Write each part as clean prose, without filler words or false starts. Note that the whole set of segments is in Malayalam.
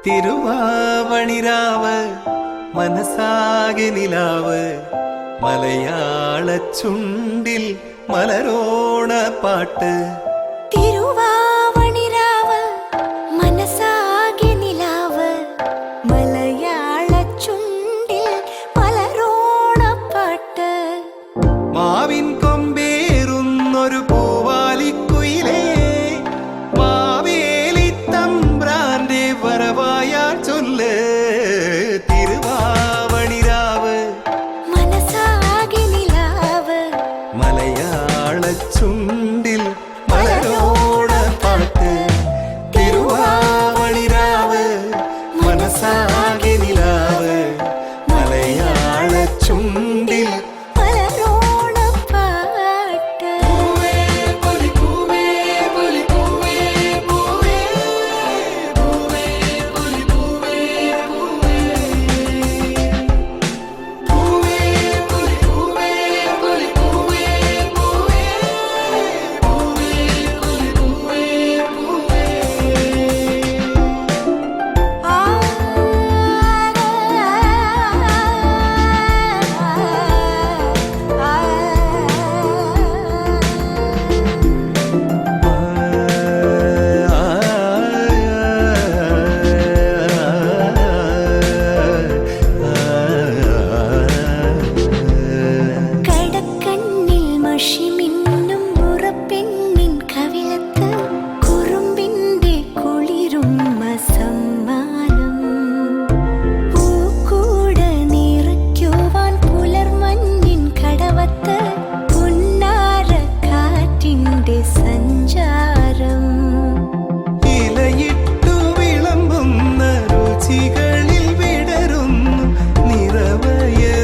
തിരുവാവണിരാവ് മനസാകെ നിലാവ് മലയാള ചുണ്ടിൽ മലരോണ പാട്ട്. തിരുവാവണിരാവ് മനസാകെ നിലാവ് മലയാള ചുണ്ടിൽ മലരോണ പാട്ട്. മാവിൻ കൊമ്പേറുന്നൊരു പൂവാലിക്കുയിലേ മാവേലി തമ്പ്രാന്റെ വരവായാൽ ചൊല്ല്. തിരുവാവണിരാവ് മനസാകെ നിലാവ് മലയാള ചുണ്ടിൽ മലരോണ പാട്ട്. തിരുവാവണിരാവ് മനസാകെ നിലാവ് മലയാള ചുണ്ടിൽ മലരോണ പാട്ട്. കടക്കണ്ണിൽ മഷിമിന്നും മുറപ്പെണ്ണിൻ കവിളത്ത് കുറുമ്പിന്റെ കുളിരും സമ്മാനം. പൂക്കൂട നിറയ്ക്കുവാൻ പുലർമഞ്ഞിൻ കടവത്ത് പുന്നാര കാറ്റിന്റെ സഞ്ചാരം. ഇലയിട്ടു വിളമ്പുന്ന രുചികളിൽ വിടരുന്നു നിറവയറൂണിന്റെ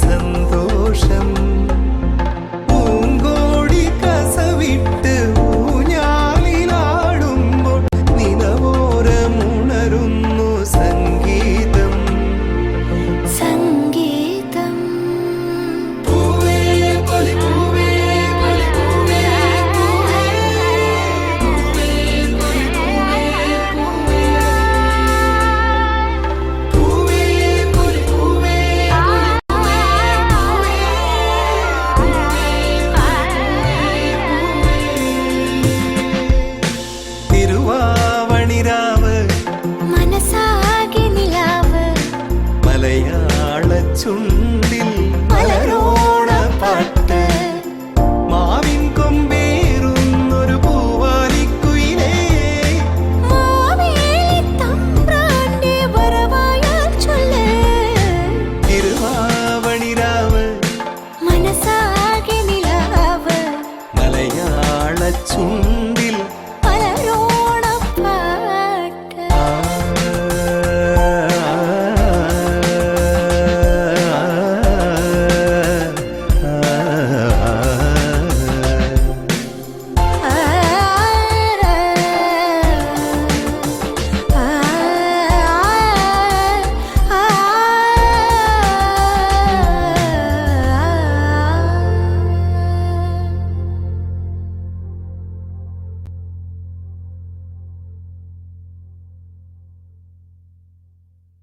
സന്തോഷം. പൂങ്കോടി കസവിട്ട് ഊഞ്ഞാലിലാടുമ്പോൾ നിലവോരമുണരുന്നു സംഗീതം. സംഗീതം തിരുവാവണിരാവ് മനസാകെ നിലാവ് മലയാള ചുണ്ടിൽ